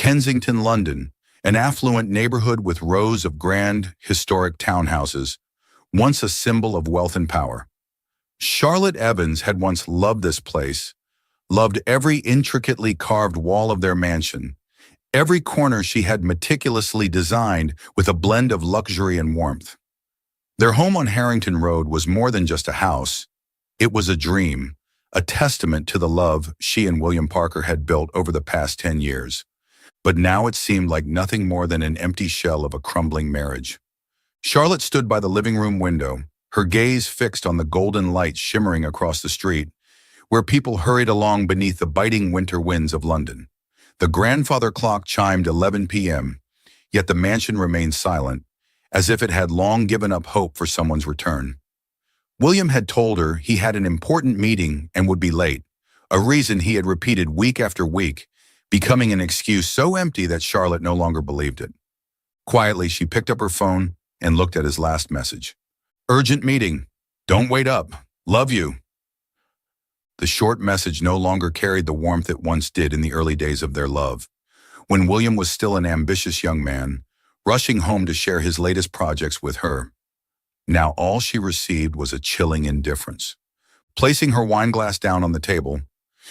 Kensington, London, an affluent neighborhood with rows of grand, historic townhouses, once a symbol of wealth and power. Charlotte Evans had once loved this place, loved every intricately carved wall of their mansion, every corner she had meticulously designed with a blend of luxury and warmth. Their home on Harrington Road was more than just a house. It was a dream, a testament to the love she and William Parker had built over the past 10 years. But now it seemed like nothing more than an empty shell of a crumbling marriage. Charlotte stood by the living room window, her gaze fixed on the golden light shimmering across the street, where people hurried along beneath the biting winter winds of London. The grandfather clock chimed 11 p.m., yet the mansion remained silent, as if it had long given up hope for someone's return. William had told her he had an important meeting and would be late, a reason he had repeated week after week, becoming an excuse so empty that Charlotte no longer believed it. Quietly, she picked up her phone and looked at his last message. "Urgent meeting. Don't wait up. Love you." The short message no longer carried the warmth it once did in the early days of their love, when William was still an ambitious young man, rushing home to share his latest projects with her. Now all she received was a chilling indifference. Placing her wineglass down on the table,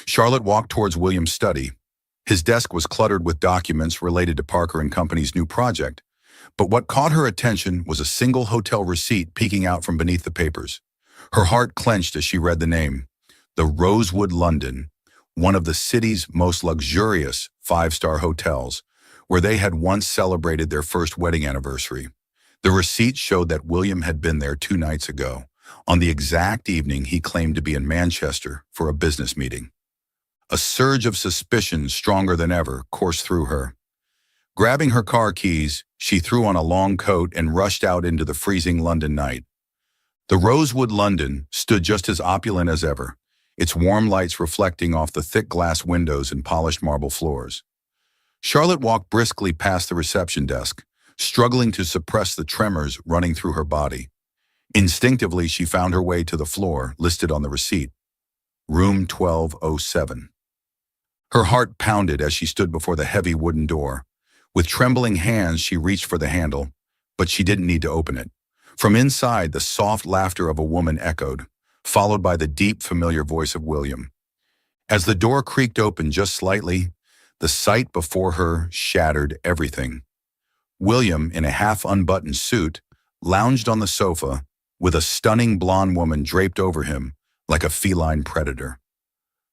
Charlotte walked towards William's study. His desk was cluttered with documents related to Parker and Company's new project, but what caught her attention was a single hotel receipt peeking out from beneath the papers. Her heart clenched as she read the name, the Rosewood London, one of the city's most luxurious five-star hotels, where they had once celebrated their first wedding anniversary. The receipt showed that William had been there 2 nights ago, on the exact evening he claimed to be in Manchester for a business meeting. A surge of suspicion, stronger than ever, coursed through her. Grabbing her car keys, she threw on a long coat and rushed out into the freezing London night. The Rosewood London stood just as opulent as ever, its warm lights reflecting off the thick glass windows and polished marble floors. Charlotte walked briskly past the reception desk, struggling to suppress the tremors running through her body. Instinctively, she found her way to the floor listed on the receipt, room 1207. Her heart pounded as she stood before the heavy wooden door. With trembling hands, she reached for the handle, but she didn't need to open it. From inside, the soft laughter of a woman echoed, followed by the deep, familiar voice of William. As the door creaked open just slightly, the sight before her shattered everything. William, in a half-unbuttoned suit, lounged on the sofa, with a stunning blonde woman draped over him like a feline predator.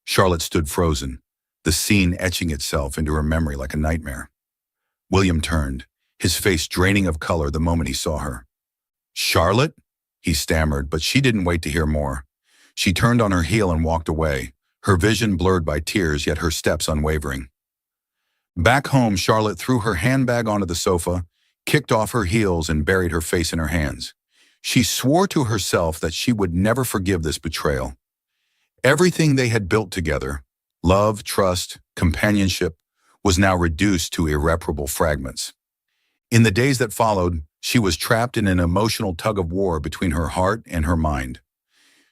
Charlotte stood frozen, the scene etching itself into her memory like a nightmare. William turned, his face draining of color the moment he saw her. "Charlotte?" he stammered, but she didn't wait to hear more. She turned on her heel and walked away, her vision blurred by tears, yet her steps unwavering. Back home, Charlotte threw her handbag onto the sofa, kicked off her heels, and buried her face in her hands. She swore to herself that she would never forgive this betrayal. Everything they had built together, love, trust, companionship, was now reduced to irreparable fragments. In the days that followed, she was trapped in an emotional tug-of-war between her heart and her mind.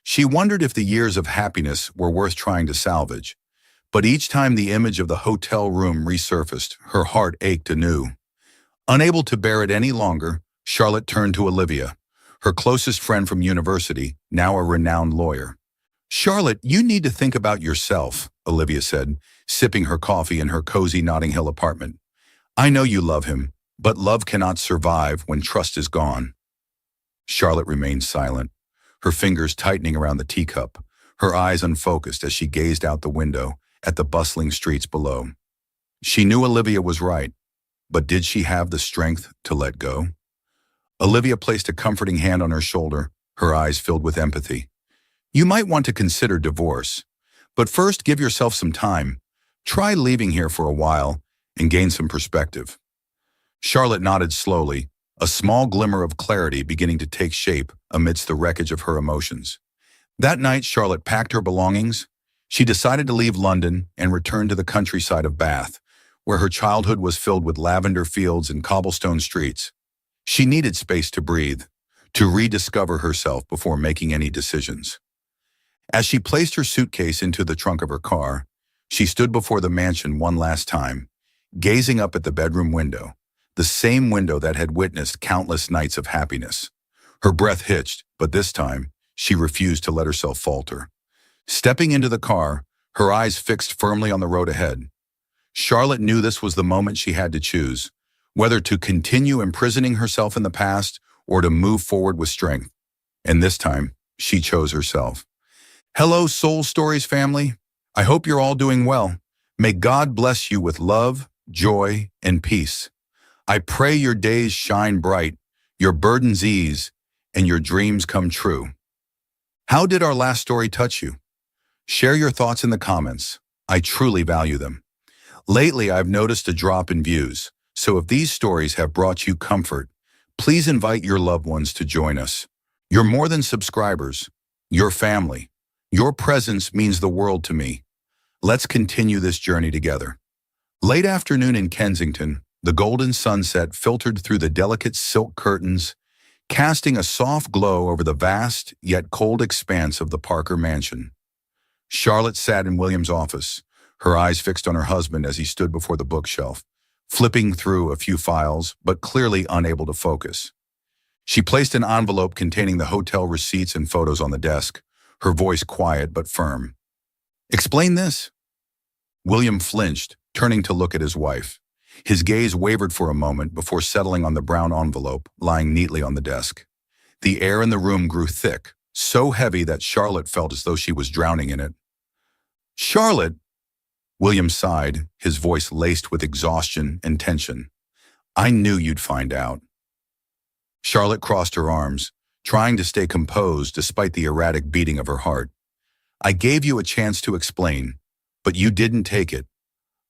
She wondered if the years of happiness were worth trying to salvage, but each time the image of the hotel room resurfaced, her heart ached anew. Unable to bear it any longer, Charlotte turned to Olivia, her closest friend from university, now a renowned lawyer. "Charlotte, you need to think about yourself," Olivia said, sipping her coffee in her cozy Notting Hill apartment. "I know you love him, but love cannot survive when trust is gone." Charlotte remained silent, her fingers tightening around the teacup, her eyes unfocused as she gazed out the window at the bustling streets below. She knew Olivia was right, but did she have the strength to let go? Olivia placed a comforting hand on her shoulder, her eyes filled with empathy. "You might want to consider divorce, but first give yourself some time. Try leaving here for a while and gain some perspective." Charlotte nodded slowly, a small glimmer of clarity beginning to take shape amidst the wreckage of her emotions. That night, Charlotte packed her belongings. She decided to leave London and return to the countryside of Bath, where her childhood was filled with lavender fields and cobblestone streets. She needed space to breathe, to rediscover herself before making any decisions. As she placed her suitcase into the trunk of her car, she stood before the mansion one last time, gazing up at the bedroom window, the same window that had witnessed countless nights of happiness. Her breath hitched, but this time, she refused to let herself falter. Stepping into the car, her eyes fixed firmly on the road ahead, Charlotte knew this was the moment she had to choose, whether to continue imprisoning herself in the past or to move forward with strength. And this time, she chose herself. Hello, Soul Stories family. I hope you're all doing well. May God bless you with love, joy, and peace. I pray your days shine bright, your burdens ease, and your dreams come true. How did our last story touch you? Share your thoughts in the comments. I truly value them. Lately, I've noticed a drop in views, so if these stories have brought you comfort, please invite your loved ones to join us. You're more than subscribers. You're family. Your presence means the world to me. Let's continue this journey together. Late afternoon in Kensington, the golden sunset filtered through the delicate silk curtains, casting a soft glow over the vast yet cold expanse of the Parker mansion. Charlotte sat in William's office, her eyes fixed on her husband as he stood before the bookshelf, flipping through a few files, but clearly unable to focus. She placed an envelope containing the hotel receipts and photos on the desk, her voice quiet but firm. "Explain this." William flinched, turning to look at his wife. His gaze wavered for a moment before settling on the brown envelope lying neatly on the desk. The air in the room grew thick, so heavy that Charlotte felt as though she was drowning in it. "Charlotte!" William sighed, his voice laced with exhaustion and tension. "I knew you'd find out." Charlotte crossed her arms, trying to stay composed despite the erratic beating of her heart. "I gave you a chance to explain, but you didn't take it.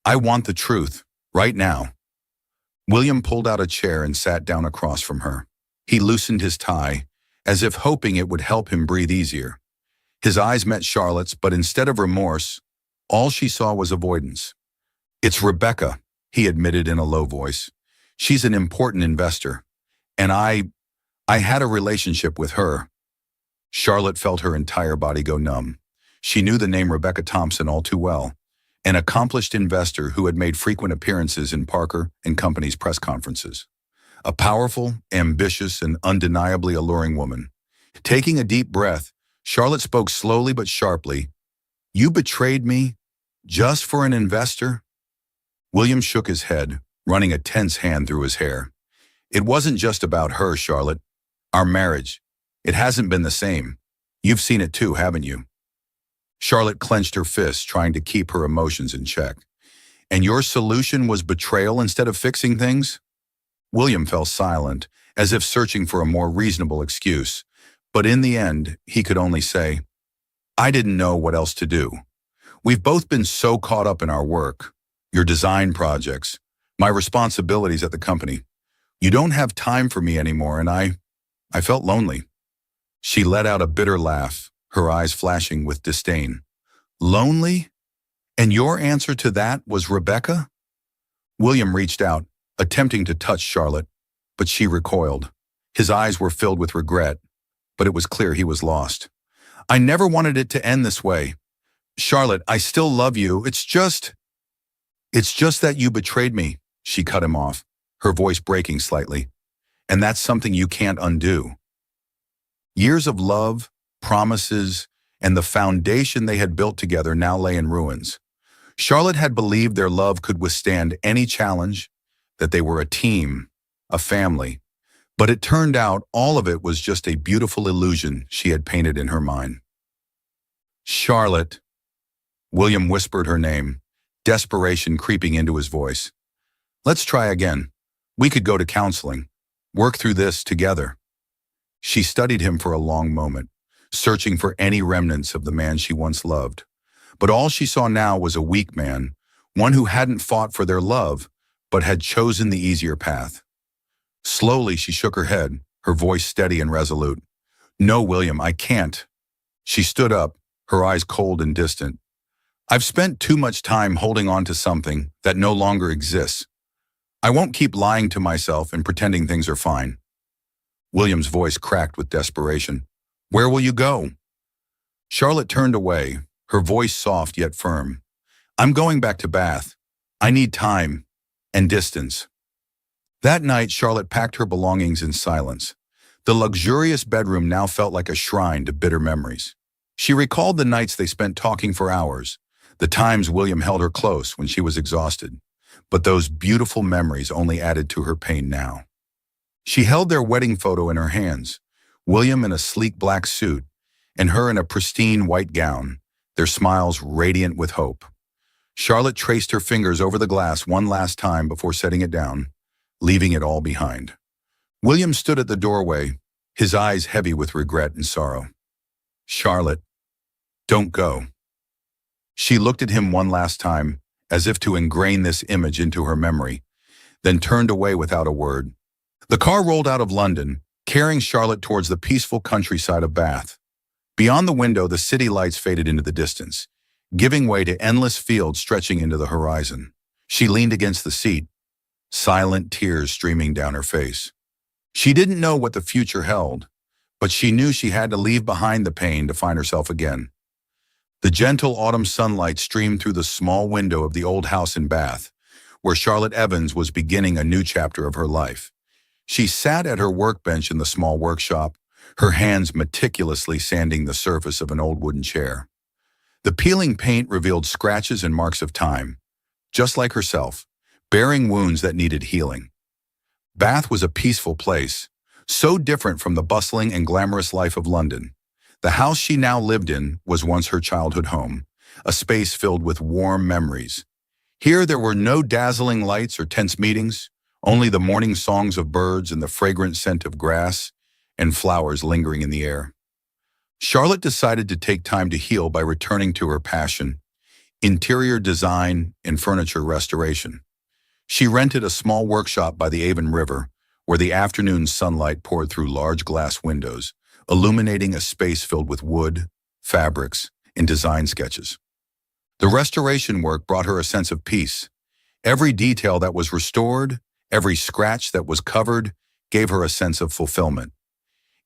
I want the truth, right now." William pulled out a chair and sat down across from her. He loosened his tie, as if hoping it would help him breathe easier. His eyes met Charlotte's, but instead of remorse, all she saw was avoidance. "It's Rebecca," he admitted in a low voice. "She's an important investor, and I had a relationship with her." Charlotte felt her entire body go numb. She knew the name Rebecca Thompson all too well, an accomplished investor who had made frequent appearances in Parker and Company's press conferences. A powerful, ambitious, and undeniably alluring woman. Taking a deep breath, Charlotte spoke slowly but sharply. "You betrayed me just for an investor?" William shook his head, running a tense hand through his hair. "It wasn't just about her, Charlotte. Our marriage. It hasn't been the same. You've seen it too, haven't you?" Charlotte clenched her fists, trying to keep her emotions in check. "And your solution was betrayal instead of fixing things?" William fell silent, as if searching for a more reasonable excuse. But in the end, he could only say, "I didn't know what else to do. We've both been so caught up in our work, your design projects, my responsibilities at the company. You don't have time for me anymore, and I felt lonely." She let out a bitter laugh, her eyes flashing with disdain. "Lonely? And your answer to that was Rebecca?" William reached out, attempting to touch Charlotte, but she recoiled. His eyes were filled with regret, but it was clear he was lost. "I never wanted it to end this way. Charlotte, I still love you. It's just that you betrayed me," she cut him off, her voice breaking slightly. "And that's something you can't undo." Years of love, promises, and the foundation they had built together now lay in ruins. Charlotte had believed their love could withstand any challenge, that they were a team, a family. But it turned out all of it was just a beautiful illusion she had painted in her mind. "Charlotte." William whispered her name, desperation creeping into his voice. "Let's try again. We could go to counseling. Work through this together." She studied him for a long moment, searching for any remnants of the man she once loved. But all she saw now was a weak man, one who hadn't fought for their love, but had chosen the easier path. Slowly, she shook her head, her voice steady and resolute. "No, William, I can't." She stood up, her eyes cold and distant. "I've spent too much time holding on to something that no longer exists. I won't keep lying to myself and pretending things are fine." William's voice cracked with desperation. "Where will you go?" Charlotte turned away, her voice soft yet firm. "I'm going back to Bath. I need time. and distance. That night, Charlotte packed her belongings in silence. The luxurious bedroom now felt like a shrine to bitter memories. She recalled the nights they spent talking for hours, the times William held her close when she was exhausted. But those beautiful memories only added to her pain now. She held their wedding photo in her hands, William in a sleek black suit, and her in a pristine white gown, their smiles radiant with hope. Charlotte traced her fingers over the glass one last time before setting it down, leaving it all behind. William stood at the doorway, his eyes heavy with regret and sorrow. "Charlotte, don't go." She looked at him one last time, as if to ingrain this image into her memory, then turned away without a word. The car rolled out of London, carrying Charlotte towards the peaceful countryside of Bath. Beyond the window, the city lights faded into the distance, giving way to endless fields stretching into the horizon. She leaned against the seat, silent tears streaming down her face. She didn't know what the future held, but she knew she had to leave behind the pain to find herself again. The gentle autumn sunlight streamed through the small window of the old house in Bath, where Charlotte Evans was beginning a new chapter of her life. She sat at her workbench in the small workshop, her hands meticulously sanding the surface of an old wooden chair. The peeling paint revealed scratches and marks of time, just like herself, bearing wounds that needed healing. Bath was a peaceful place, so different from the bustling and glamorous life of London. The house she now lived in was once her childhood home, a space filled with warm memories. Here there were no dazzling lights or tense meetings, only the morning songs of birds and the fragrant scent of grass and flowers lingering in the air. Charlotte decided to take time to heal by returning to her passion, interior design and furniture restoration. She rented a small workshop by the Avon River, where the afternoon sunlight poured through large glass windows, illuminating a space filled with wood, fabrics, and design sketches. The restoration work brought her a sense of peace. Every detail that was restored, every scratch that was covered, gave her a sense of fulfillment.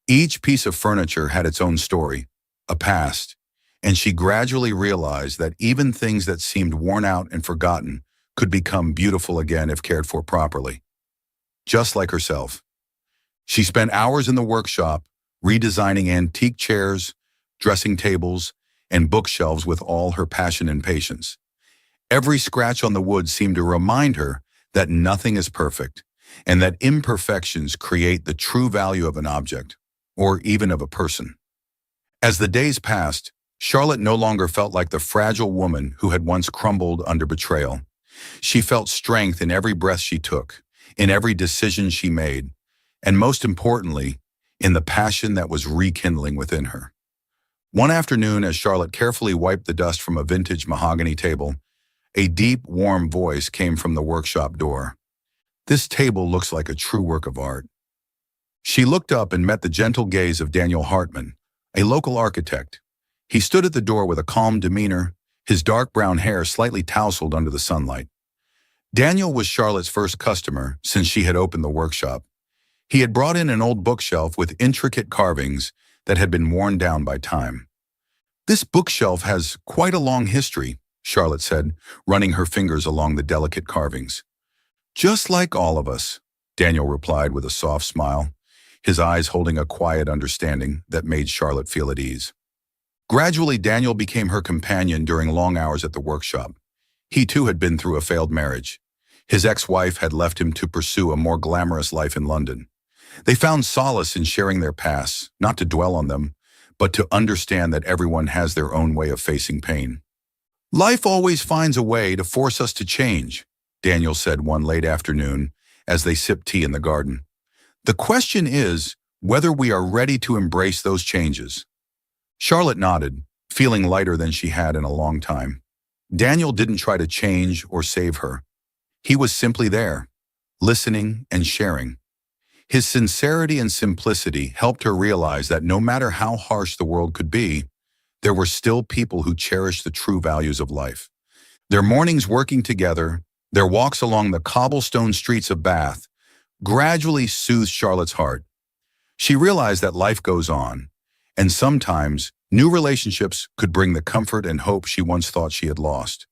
Each piece of furniture had its own story, a past, and she gradually realized that even things that seemed worn out and forgotten could become beautiful again if cared for properly. Just like herself. She spent hours in the workshop, redesigning antique chairs, dressing tables, and bookshelves with all her passion and patience. Every scratch on the wood seemed to remind her that nothing is perfect, and that imperfections create the true value of an object, or even of a person. As the days passed, Charlotte no longer felt like the fragile woman who had once crumbled under betrayal. She felt strength in every breath she took, in every decision she made, and most importantly, in the passion that was rekindling within her. One afternoon, as Charlotte carefully wiped the dust from a vintage mahogany table, a deep, warm voice came from the workshop door. "This table looks like a true work of art." She looked up and met the gentle gaze of Daniel Hartman, a local architect. He stood at the door with a calm demeanor, his dark brown hair slightly tousled under the sunlight. Daniel was Charlotte's first customer since she had opened the workshop. He had brought in an old bookshelf with intricate carvings that had been worn down by time. "This bookshelf has quite a long history," Charlotte said, running her fingers along the delicate carvings. "Just like all of us," Daniel replied with a soft smile, his eyes holding a quiet understanding that made Charlotte feel at ease. Gradually, Daniel became her companion during long hours at the workshop. He too had been through a failed marriage. His ex-wife had left him to pursue a more glamorous life in London. They found solace in sharing their pasts, not to dwell on them, but to understand that everyone has their own way of facing pain. "Life always finds a way to force us to change," Daniel said one late afternoon as they sipped tea in the garden. "The question is whether we are ready to embrace those changes." Charlotte nodded, feeling lighter than she had in a long time. Daniel didn't try to change or save her. He was simply there, listening and sharing. His sincerity and simplicity helped her realize that no matter how harsh the world could be, there were still people who cherished the true values of life. Their mornings working together, their walks along the cobblestone streets of Bath, gradually soothed Charlotte's heart. She realized that life goes on, and sometimes new relationships could bring the comfort and hope she once thought she had lost.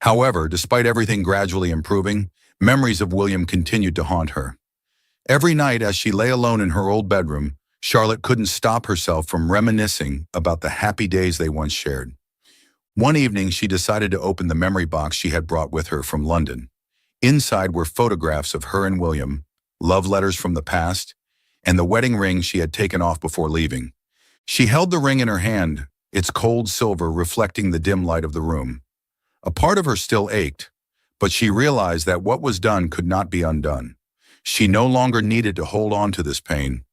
However, despite everything gradually improving, Memories of William continued to haunt her. Every night as she lay alone in her old bedroom, Charlotte couldn't stop herself from reminiscing about the happy days they once shared. One evening, she decided to open the memory box she had brought with her from London. Inside were photographs of her and William, love letters from the past, and the wedding ring she had taken off before leaving. She held the ring in her hand, its cold silver reflecting the dim light of the room. A part of her still ached, but she realized that what was done could not be undone. She no longer needed to hold on to this pain.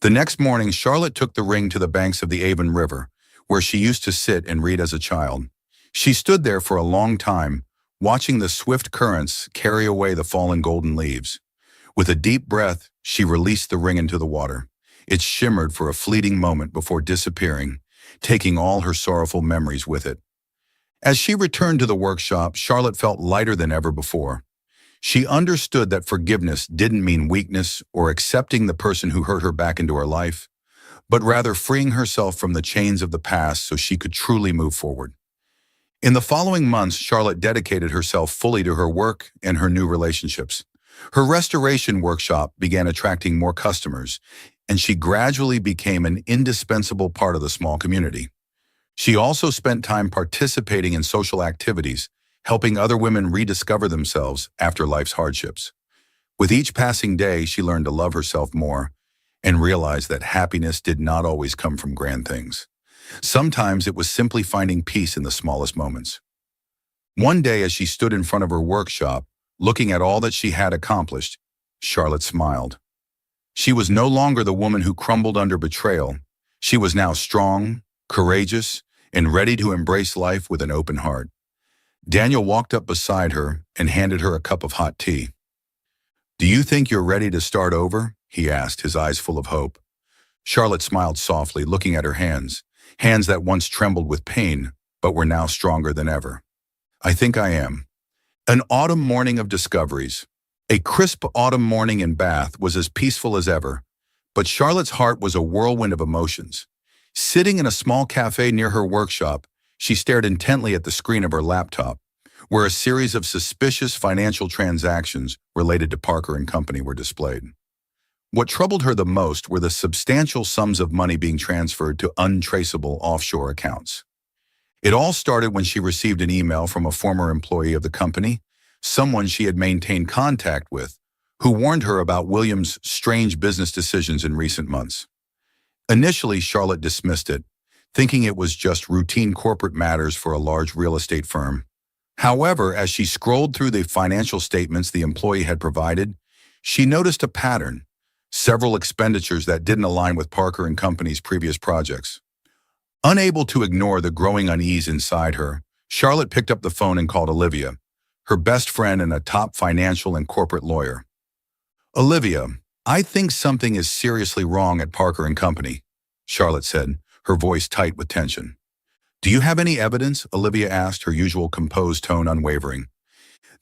The next morning, Charlotte took the ring to the banks of the Avon River, where she used to sit and read as a child. She stood there for a long time, watching the swift currents carry away the fallen golden leaves. With a deep breath, she released the ring into the water. It shimmered for a fleeting moment before disappearing, taking all her sorrowful memories with it. As she returned to the workshop, Charlotte felt lighter than ever before. She understood that forgiveness didn't mean weakness or accepting the person who hurt her back into her life, but rather freeing herself from the chains of the past so she could truly move forward. In the following months, Charlotte dedicated herself fully to her work and her new relationships. Her restoration workshop began attracting more customers, and she gradually became an indispensable part of the small community. She also spent time participating in social activities, helping other women rediscover themselves after life's hardships. With each passing day, she learned to love herself more and realized that happiness did not always come from grand things. Sometimes it was simply finding peace in the smallest moments. One day, as she stood in front of her workshop, looking at all that she had accomplished, Charlotte smiled. She was no longer the woman who crumbled under betrayal. She was now strong, courageous, and ready to embrace life with an open heart. Daniel walked up beside her and handed her a cup of hot tea. "Do you think you're ready to start over?" he asked, his eyes full of hope. Charlotte smiled softly, looking at her hands that once trembled with pain, but were now stronger than ever. "I think I am." An autumn morning of discoveries. A crisp autumn morning in Bath was as peaceful as ever, but Charlotte's heart was a whirlwind of emotions. Sitting in a small cafe near her workshop, she stared intently at the screen of her laptop, where a series of suspicious financial transactions related to Parker & Company were displayed. What troubled her the most were the substantial sums of money being transferred to untraceable offshore accounts. It all started when she received an email from a former employee of the company, someone she had maintained contact with, who warned her about William's strange business decisions in recent months. Initially, Charlotte dismissed it, thinking it was just routine corporate matters for a large real estate firm. However, as she scrolled through the financial statements the employee had provided, she noticed a pattern: several expenditures that didn't align with Parker & Company's previous projects. Unable to ignore the growing unease inside her, Charlotte picked up the phone and called Olivia, her best friend and a top financial and corporate lawyer. "Olivia, I think something is seriously wrong at Parker & Company," Charlotte said, her voice tight with tension. "Do you have any evidence?" Olivia asked, her usual composed tone unwavering.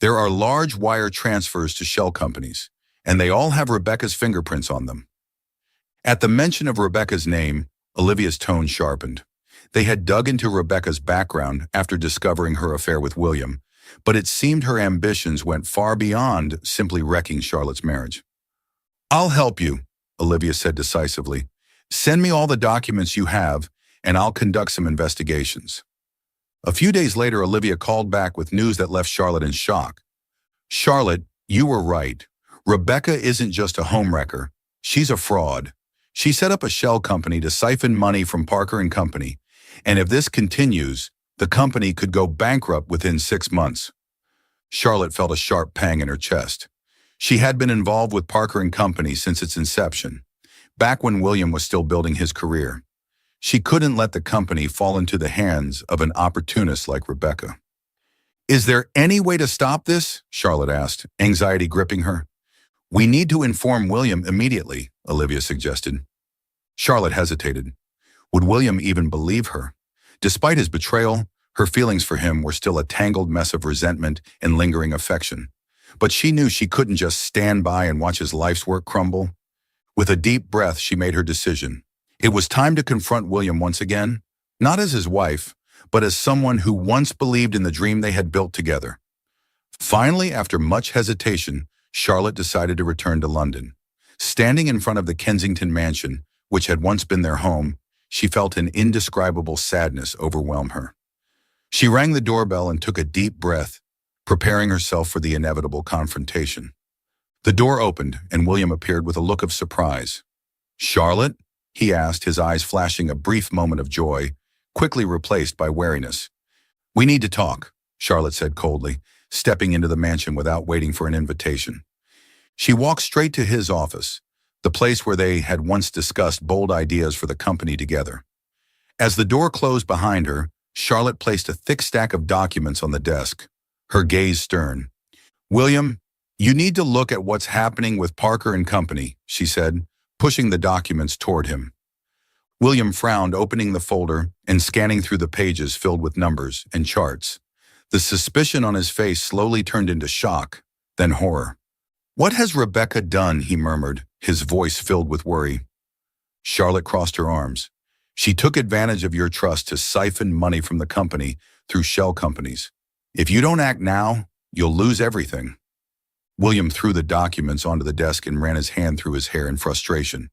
"There are large wire transfers to shell companies, and they all have Rebecca's fingerprints on them." At the mention of Rebecca's name, Olivia's tone sharpened. They had dug into Rebecca's background after discovering her affair with William, but it seemed her ambitions went far beyond simply wrecking Charlotte's marriage. "I'll help you," Olivia said decisively. "Send me all the documents you have, and I'll conduct some investigations." A few days later, Olivia called back with news that left Charlotte in shock. "Charlotte, you were right. Rebecca isn't just a homewrecker. She's a fraud. She set up a shell company to siphon money from Parker & Company, and if this continues, the company could go bankrupt within 6 months. Charlotte felt a sharp pang in her chest. She had been involved with Parker & Company since its inception, back when William was still building his career. She couldn't let the company fall into the hands of an opportunist like Rebecca. "Is there any way to stop this?" Charlotte asked, anxiety gripping her. "We need to inform William immediately," Olivia suggested. Charlotte hesitated. Would William even believe her? Despite his betrayal, her feelings for him were still a tangled mess of resentment and lingering affection. But she knew she couldn't just stand by and watch his life's work crumble. With a deep breath, she made her decision. It was time to confront William once again, not as his wife, but as someone who once believed in the dream they had built together. Finally, after much hesitation, Charlotte decided to return to London. Standing in front of the Kensington mansion, which had once been their home, she felt an indescribable sadness overwhelm her. She rang the doorbell and took a deep breath, preparing herself for the inevitable confrontation. The door opened, and William appeared with a look of surprise. "Charlotte?" he asked, his eyes flashing a brief moment of joy, quickly replaced by wariness. "We need to talk," Charlotte said coldly, stepping into the mansion without waiting for an invitation. She walked straight to his office, the place where they had once discussed bold ideas for the company together. As the door closed behind her, Charlotte placed a thick stack of documents on the desk, her gaze stern. "William, you need to look at what's happening with Parker and Company," she said, pushing the documents toward him. William frowned, opening the folder and scanning through the pages filled with numbers and charts. The suspicion on his face slowly turned into shock, then horror. "What has Rebecca done?" he murmured, his voice filled with worry. Charlotte crossed her arms. "She took advantage of your trust to siphon money from the company through shell companies. If you don't act now, you'll lose everything." William threw the documents onto the desk and ran his hand through his hair in frustration.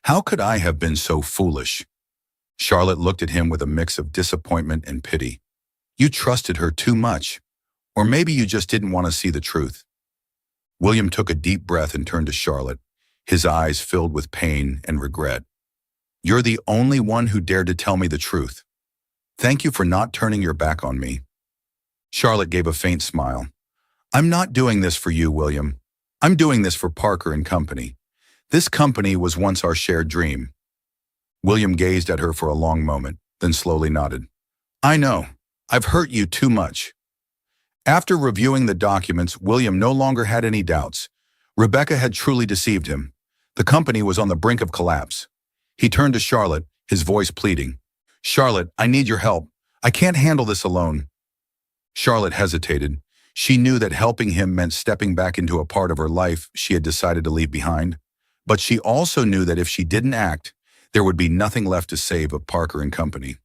"How could I have been so foolish?" Charlotte looked at him with a mix of disappointment and pity. "You trusted her too much. Or maybe you just didn't want to see the truth." William took a deep breath and turned to Charlotte, his eyes filled with pain and regret. "You're the only one who dared to tell me the truth. Thank you for not turning your back on me." Charlotte gave a faint smile. "I'm not doing this for you, William. I'm doing this for Parker and Company. This company was once our shared dream." William gazed at her for a long moment, then slowly nodded. "I know. I've hurt you too much." After reviewing the documents, William no longer had any doubts. Rebecca had truly deceived him. The company was on the brink of collapse. He turned to Charlotte, his voice pleading. "Charlotte, I need your help. I can't handle this alone." Charlotte hesitated. She knew that helping him meant stepping back into a part of her life she had decided to leave behind. But she also knew that if she didn't act, there would be nothing left to save of Parker and Company.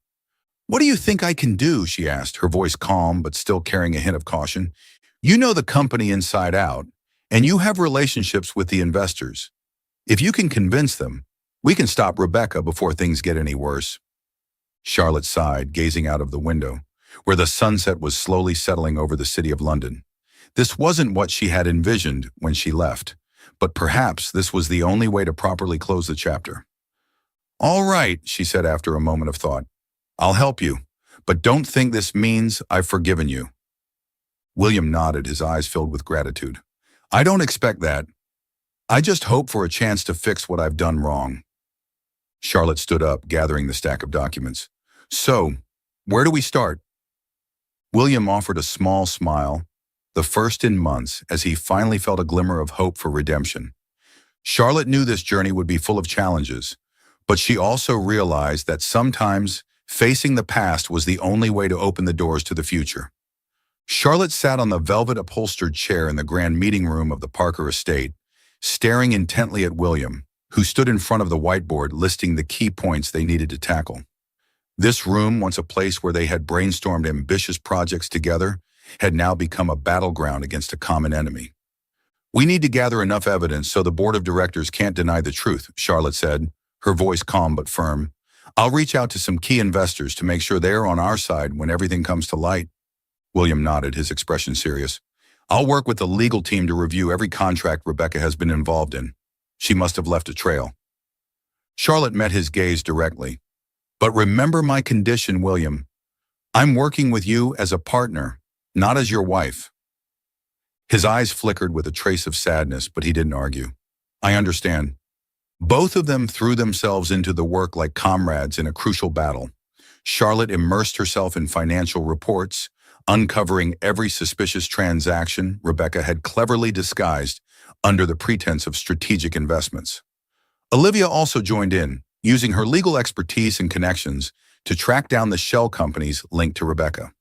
"What do you think I can do?" she asked, her voice calm but still carrying a hint of caution. "You know the company inside out, and you have relationships with the investors. If you can convince them, we can stop Rebecca before things get any worse." Charlotte sighed, gazing out of the window, where the sunset was slowly settling over the city of London. This wasn't what she had envisioned when she left, but perhaps this was the only way to properly close the chapter. "All right," she said after a moment of thought. "I'll help you, but don't think this means I've forgiven you." William nodded, his eyes filled with gratitude. "I don't expect that. I just hope for a chance to fix what I've done wrong." Charlotte stood up, gathering the stack of documents. "So, where do we start?" William offered a small smile, the first in months, as he finally felt a glimmer of hope for redemption. Charlotte knew this journey would be full of challenges, but she also realized that sometimes facing the past was the only way to open the doors to the future. Charlotte sat on the velvet-upholstered chair in the grand meeting room of the Parker estate, staring intently at William, who stood in front of the whiteboard listing the key points they needed to tackle. This room, once a place where they had brainstormed ambitious projects together, had now become a battleground against a common enemy. "We need to gather enough evidence so the board of directors can't deny the truth," Charlotte said, her voice calm but firm. "I'll reach out to some key investors to make sure they're on our side when everything comes to light." William nodded, his expression serious. "I'll work with the legal team to review every contract Rebecca has been involved in. She must have left a trail." Charlotte met his gaze directly. "But remember my condition, William. I'm working with you as a partner, not as your wife." His eyes flickered with a trace of sadness, but he didn't argue. "I understand." Both of them threw themselves into the work like comrades in a crucial battle. Charlotte immersed herself in financial reports, uncovering every suspicious transaction Rebecca had cleverly disguised under the pretense of strategic investments. Olivia also joined in, using her legal expertise and connections to track down the shell companies linked to Rebecca.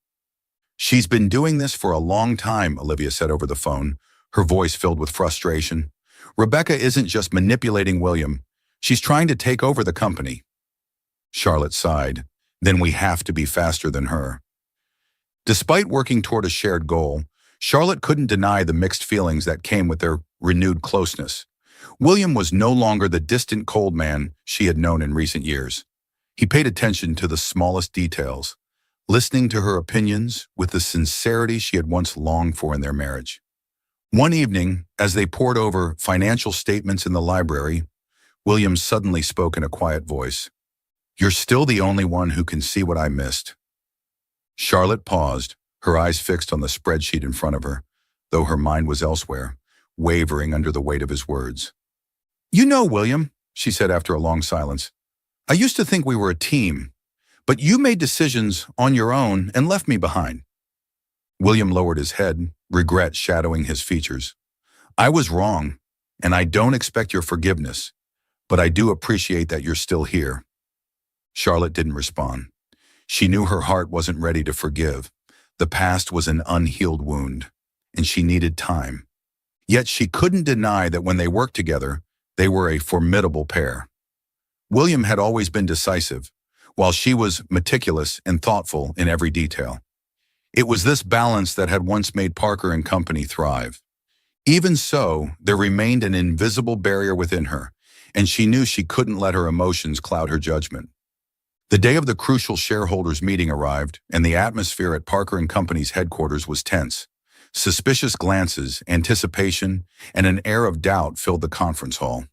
"She's been doing this for a long time," Olivia said over the phone, her voice filled with frustration. "Rebecca isn't just manipulating William. She's trying to take over the company." Charlotte sighed. "Then we have to be faster than her." Despite working toward a shared goal, Charlotte couldn't deny the mixed feelings that came with their renewed closeness. William was no longer the distant cold man she had known in recent years. He paid attention to the smallest details, listening to her opinions with the sincerity she had once longed for in their marriage. One evening, as they pored over financial statements in the library, William suddenly spoke in a quiet voice. "You're still the only one who can see what I missed." Charlotte paused, her eyes fixed on the spreadsheet in front of her, though her mind was elsewhere, wavering under the weight of his words. "You know, William," she said after a long silence, "I used to think we were a team, but you made decisions on your own and left me behind." William lowered his head, regret shadowing his features. "I was wrong, and I don't expect your forgiveness, but I do appreciate that you're still here." Charlotte didn't respond. She knew her heart wasn't ready to forgive. The past was an unhealed wound, and she needed time. Yet she couldn't deny that when they worked together, they were a formidable pair. William had always been decisive, while she was meticulous and thoughtful in every detail. It was this balance that had once made Parker and Company thrive. Even so, there remained an invisible barrier within her, and she knew she couldn't let her emotions cloud her judgment. The day of the crucial shareholders' meeting arrived, and the atmosphere at Parker and Company's headquarters was tense. Suspicious glances, anticipation, and an air of doubt filled the conference hall.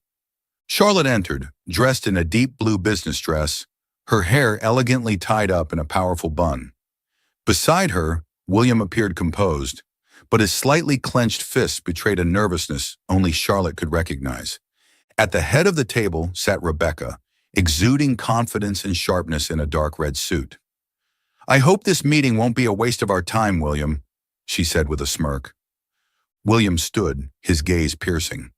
Charlotte entered, dressed in a deep blue business dress, her hair elegantly tied up in a powerful bun. Beside her, William appeared composed, but his slightly clenched fists betrayed a nervousness only Charlotte could recognize. At the head of the table sat Rebecca, exuding confidence and sharpness in a dark red suit. "I hope this meeting won't be a waste of our time, William," she said with a smirk. William stood, his gaze piercing.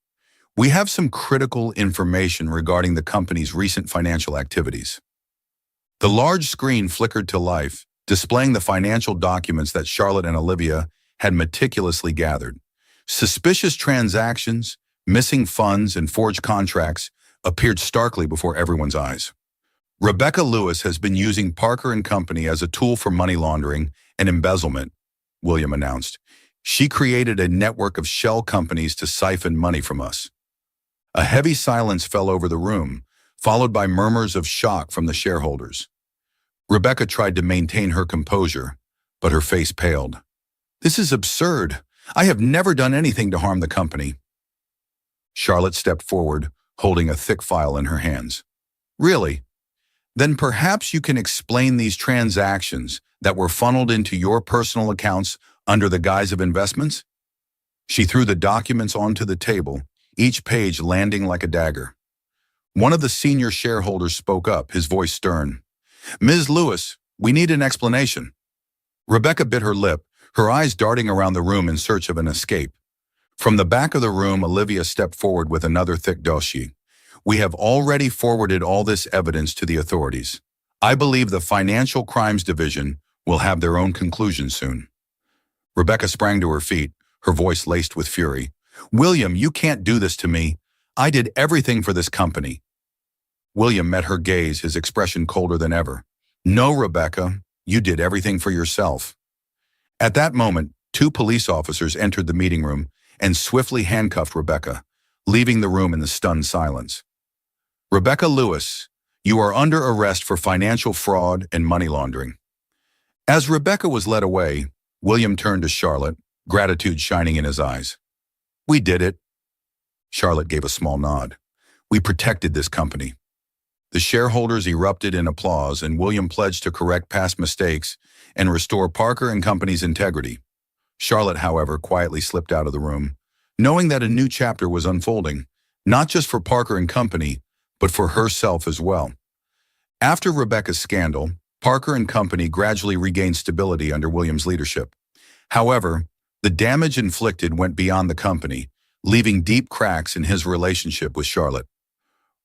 "We have some critical information regarding the company's recent financial activities." The large screen flickered to life, displaying the financial documents that Charlotte and Olivia had meticulously gathered. Suspicious transactions, missing funds, and forged contracts appeared starkly before everyone's eyes. "Rebecca Lewis has been using Parker and Company as a tool for money laundering and embezzlement," William announced. "She created a network of shell companies to siphon money from us." A heavy silence fell over the room, followed by murmurs of shock from the shareholders. Rebecca tried to maintain her composure, but her face paled. "This is absurd. I have never done anything to harm the company." Charlotte stepped forward, holding a thick file in her hands. "Really? Then perhaps you can explain these transactions that were funneled into your personal accounts under the guise of investments?" She threw the documents onto the table, each page landing like a dagger. One of the senior shareholders spoke up, his voice stern. "Ms. Lewis, we need an explanation." Rebecca bit her lip, her eyes darting around the room in search of an escape. From the back of the room, Olivia stepped forward with another thick dossier. "We have already forwarded all this evidence to the authorities. I believe the Financial Crimes Division will have their own conclusion soon." Rebecca sprang to her feet, her voice laced with fury. "William, you can't do this to me. I did everything for this company." William met her gaze, his expression colder than ever. "No, Rebecca, you did everything for yourself." At that moment, 2 police officers entered the meeting room and swiftly handcuffed Rebecca, leaving the room in the stunned silence. "Rebecca Lewis, you are under arrest for financial fraud and money laundering." As Rebecca was led away, William turned to Charlotte, gratitude shining in his eyes. "We did it." Charlotte gave a small nod. "We protected this company." The shareholders erupted in applause, and William pledged to correct past mistakes and restore Parker and Company's integrity. Charlotte, however, quietly slipped out of the room, knowing that a new chapter was unfolding, not just for Parker and Company, but for herself as well. After Rebecca's scandal, Parker and Company gradually regained stability under William's leadership. However, the damage inflicted went beyond the company, leaving deep cracks in his relationship with Charlotte.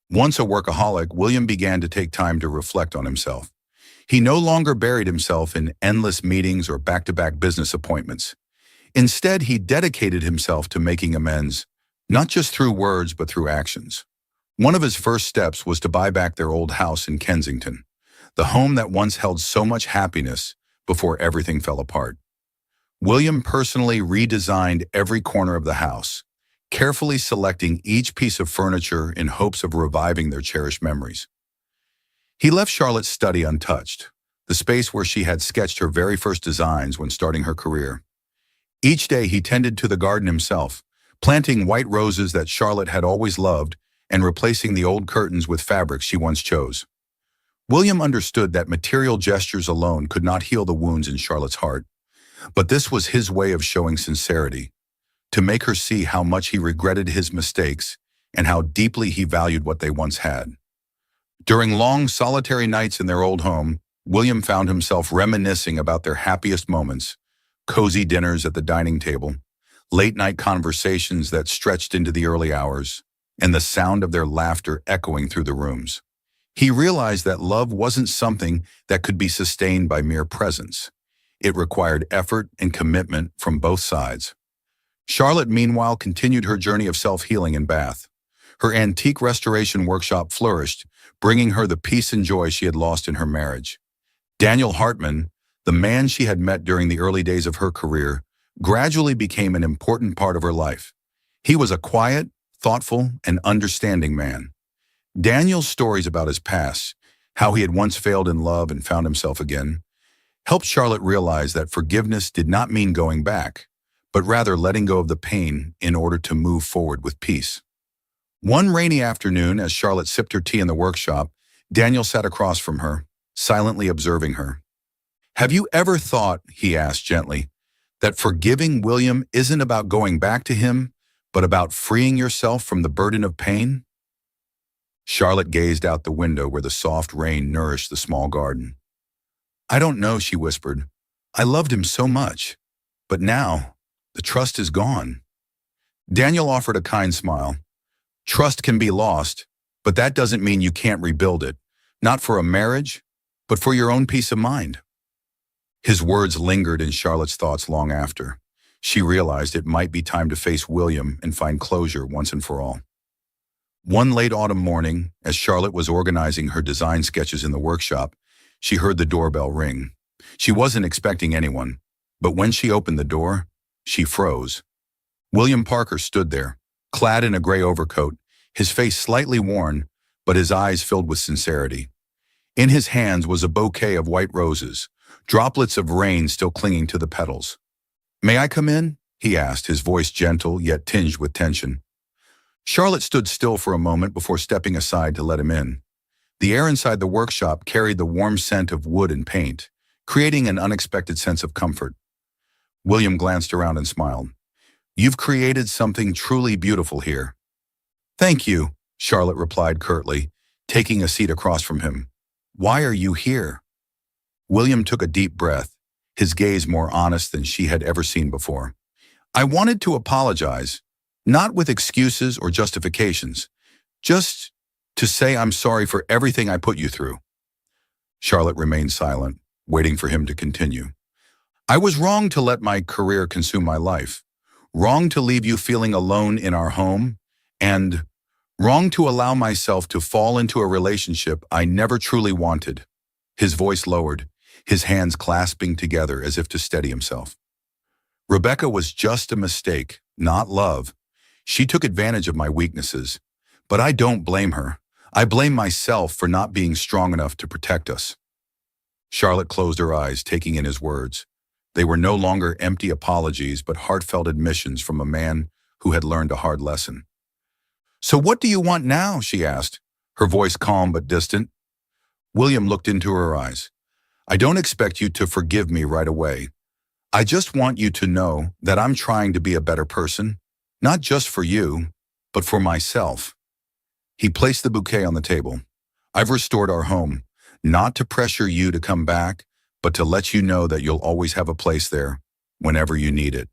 Once a workaholic, William began to take time to reflect on himself. He no longer buried himself in endless meetings or back-to-back business appointments. Instead, he dedicated himself to making amends, not just through words but through actions. One of his first steps was to buy back their old house in Kensington, the home that once held so much happiness before everything fell apart. William personally redesigned every corner of the house, carefully selecting each piece of furniture in hopes of reviving their cherished memories. He left Charlotte's study untouched, the space where she had sketched her very first designs when starting her career. Each day he tended to the garden himself, planting white roses that Charlotte had always loved and replacing the old curtains with fabrics she once chose. William understood that material gestures alone could not heal the wounds in Charlotte's heart, but this was his way of showing sincerity, to make her see how much he regretted his mistakes and how deeply he valued what they once had. During long, solitary nights in their old home, William found himself reminiscing about their happiest moments, cozy dinners at the dining table, late-night conversations that stretched into the early hours, and the sound of their laughter echoing through the rooms. He realized that love wasn't something that could be sustained by mere presence. It required effort and commitment from both sides. Charlotte, meanwhile, continued her journey of self-healing in Bath. Her antique restoration workshop flourished, bringing her the peace and joy she had lost in her marriage. Daniel Hartman, the man she had met during the early days of her career, gradually became an important part of her life. He was a quiet, thoughtful, and understanding man. Daniel's stories about his past, how he had once failed in love and found himself again, helped Charlotte realize that forgiveness did not mean going back, but rather letting go of the pain in order to move forward with peace. One rainy afternoon, as Charlotte sipped her tea in the workshop, Daniel sat across from her, silently observing her. "Have you ever thought," he asked gently, "that forgiving William isn't about going back to him, but about freeing yourself from the burden of pain?" Charlotte gazed out the window where the soft rain nourished the small garden. "I don't know," she whispered. "I loved him so much. But now, the trust is gone." Daniel offered a kind smile. "Trust can be lost, but that doesn't mean you can't rebuild it. Not for a marriage, but for your own peace of mind." His words lingered in Charlotte's thoughts long after. She realized it might be time to face William and find closure once and for all. One late autumn morning, as Charlotte was organizing her design sketches in the workshop, she heard the doorbell ring. She wasn't expecting anyone, but when she opened the door, she froze. William Parker stood there, clad in a gray overcoat, his face slightly worn, but his eyes filled with sincerity. In his hands was a bouquet of white roses, droplets of rain still clinging to the petals. "May I come in?" he asked, his voice gentle yet tinged with tension. Charlotte stood still for a moment before stepping aside to let him in. The air inside the workshop carried the warm scent of wood and paint, creating an unexpected sense of comfort. William glanced around and smiled. "You've created something truly beautiful here." "Thank you," Charlotte replied curtly, taking a seat across from him. "Why are you here?" William took a deep breath, his gaze more honest than she had ever seen before. "I wanted to apologize, not with excuses or justifications, just to say I'm sorry for everything I put you through." Charlotte remained silent, waiting for him to continue. "I was wrong to let my career consume my life, wrong to leave you feeling alone in our home, and wrong to allow myself to fall into a relationship I never truly wanted." His voice lowered, his hands clasping together as if to steady himself. "Rebecca was just a mistake, not love. She took advantage of my weaknesses, but I don't blame her. I blame myself for not being strong enough to protect us." Charlotte closed her eyes, taking in his words. They were no longer empty apologies, but heartfelt admissions from a man who had learned a hard lesson. "So what do you want now?" she asked, her voice calm but distant. William looked into her eyes. "I don't expect you to forgive me right away. I just want you to know that I'm trying to be a better person, not just for you, but for myself." He placed the bouquet on the table. "I've restored our home, not to pressure you to come back, but to let you know that you'll always have a place there whenever you need it."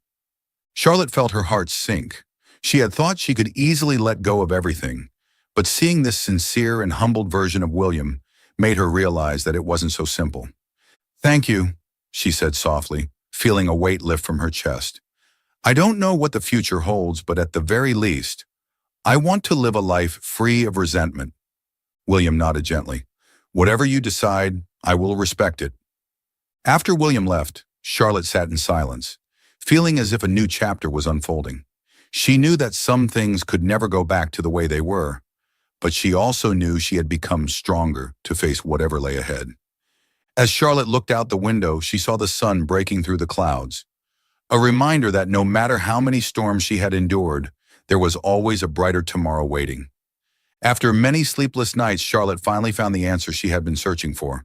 Charlotte felt her heart sink. She had thought she could easily let go of everything, but seeing this sincere and humbled version of William made her realize that it wasn't so simple. "Thank you," she said softly, feeling a weight lift from her chest. "I don't know what the future holds, but at the very least, I want to live a life free of resentment." William nodded gently. "Whatever you decide, I will respect it." After William left, Charlotte sat in silence. feeling as if a new chapter was unfolding. She knew that some things could never go back to the way they were, but she also knew she had become stronger to face whatever lay ahead. As Charlotte looked out the window, she saw the sun breaking through the clouds, a reminder that no matter how many storms she had endured, there was always a brighter tomorrow waiting. After many sleepless nights, Charlotte finally found the answer she had been searching for.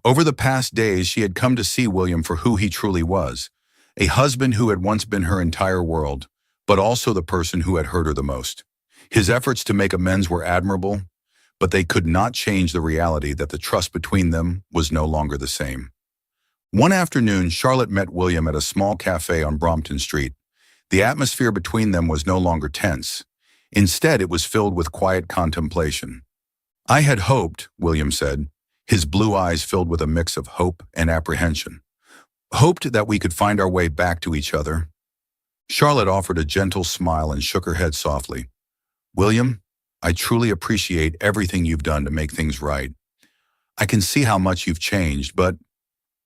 Over the past days, she had come to see William for who he truly was, a husband who had once been her entire world, but also the person who had hurt her the most. His efforts to make amends were admirable, but they could not change the reality that the trust between them was no longer the same. One afternoon, Charlotte met William at a small cafe on Brompton Street. The atmosphere between them was no longer tense. Instead, it was filled with quiet contemplation. "I had hoped," William said, his blue eyes filled with a mix of hope and apprehension, "hoped that we could find our way back to each other." Charlotte offered a gentle smile and shook her head softly. "William, I truly appreciate everything you've done to make things right. I can see how much you've changed, but—"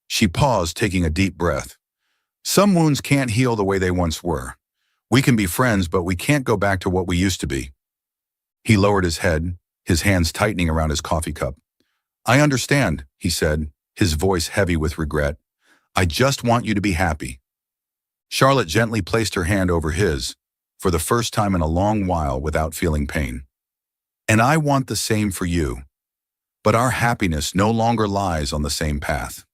She paused, taking a deep breath. "Some wounds can't heal the way they once were. We can be friends, but we can't go back to what we used to be." He lowered his head, his hands tightening around his coffee cup. "I understand," he said, his voice heavy with regret. "I just want you to be happy." Charlotte gently placed her hand over his, for the first time in a long while without feeling pain. "And I want the same for you. But our happiness no longer lies on the same path."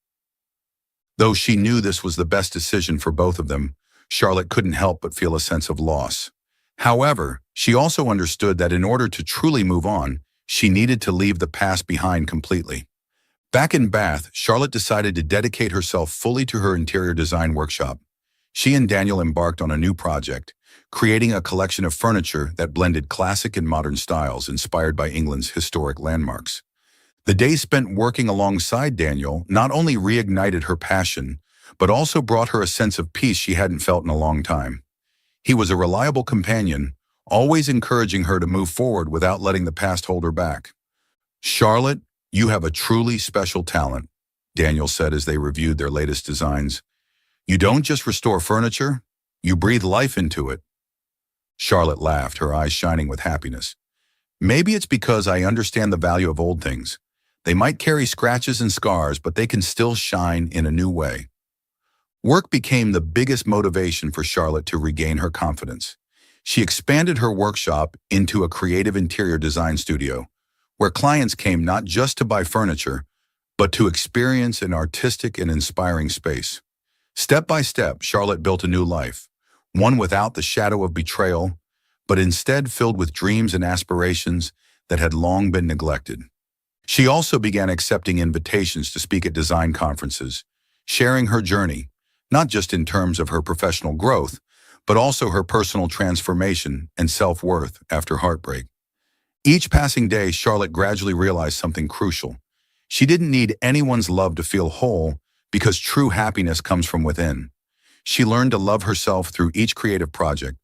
Though she knew this was the best decision for both of them, Charlotte couldn't help but feel a sense of loss. However, she also understood that in order to truly move on, she needed to leave the past behind completely. Back in Bath, Charlotte decided to dedicate herself fully to her interior design workshop. She and Daniel embarked on a new project, creating a collection of furniture that blended classic and modern styles inspired by England's historic landmarks. The days spent working alongside Daniel not only reignited her passion, but also brought her a sense of peace she hadn't felt in a long time. He was a reliable companion, always encouraging her to move forward without letting the past hold her back. "Charlotte, you have a truly special talent," Daniel said as they reviewed their latest designs. "You don't just restore furniture, you breathe life into it." Charlotte laughed, her eyes shining with happiness. "Maybe it's because I understand the value of old things. They might carry scratches and scars, but they can still shine in a new way." Work became the biggest motivation for Charlotte to regain her confidence. She expanded her workshop into a creative interior design studio, where clients came not just to buy furniture, but to experience an artistic and inspiring space. Step by step, Charlotte built a new life, one without the shadow of betrayal, but instead filled with dreams and aspirations that had long been neglected. She also began accepting invitations to speak at design conferences, sharing her journey, not just in terms of her professional growth, but also her personal transformation and self-worth after heartbreak. Each passing day, Charlotte gradually realized something crucial. She didn't need anyone's love to feel whole, because true happiness comes from within. She learned to love herself through each creative project.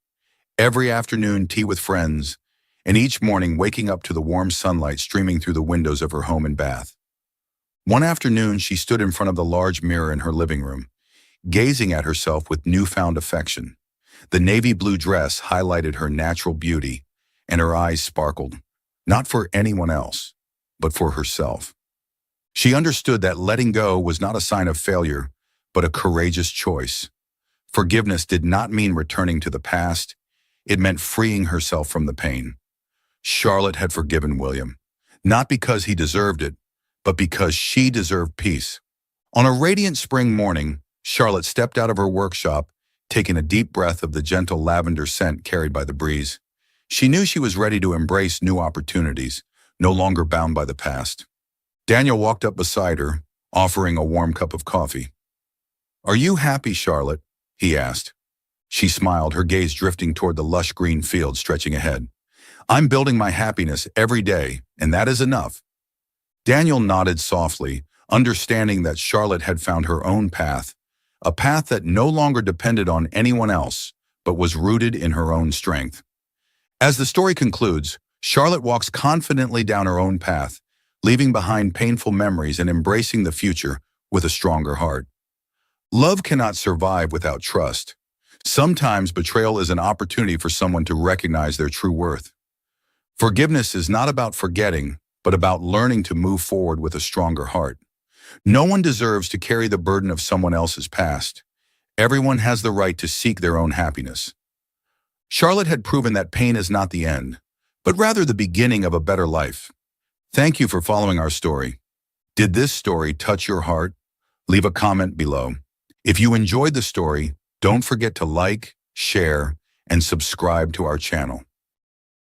Every afternoon, tea with friends, and each morning waking up to the warm sunlight streaming through the windows of her home in Bath. One afternoon, she stood in front of the large mirror in her living room, gazing at herself with newfound affection. The navy blue dress highlighted her natural beauty, and her eyes sparkled, not for anyone else, but for herself. She understood that letting go was not a sign of failure, but a courageous choice. Forgiveness did not mean returning to the past. It meant freeing herself from the pain. Charlotte had forgiven William, not because he deserved it, but because she deserved peace. On a radiant spring morning, Charlotte stepped out of her workshop, taking a deep breath of the gentle lavender scent carried by the breeze. She knew she was ready to embrace new opportunities, no longer bound by the past. Daniel walked up beside her, offering a warm cup of coffee. "Are you happy, Charlotte?" he asked. She smiled, her gaze drifting toward the lush green field stretching ahead. "I'm building my happiness every day, and that is enough." Daniel nodded softly, understanding that Charlotte had found her own path, a path that no longer depended on anyone else, but was rooted in her own strength. As the story concludes, Charlotte walks confidently down her own path, leaving behind painful memories and embracing the future with a stronger heart. Love cannot survive without trust, Sometimes betrayal is an opportunity for someone to recognize their true worth. Forgiveness is not about forgetting, but about learning to move forward with a stronger heart. No one deserves to carry the burden of someone else's past. Everyone has the right to seek their own happiness. Charlotte had proven that pain is not the end, but rather the beginning of a better life. Thank you for following our story. Did this story touch your heart? Leave a comment below. If you enjoyed the story, don't forget to like, share, and subscribe to our channel.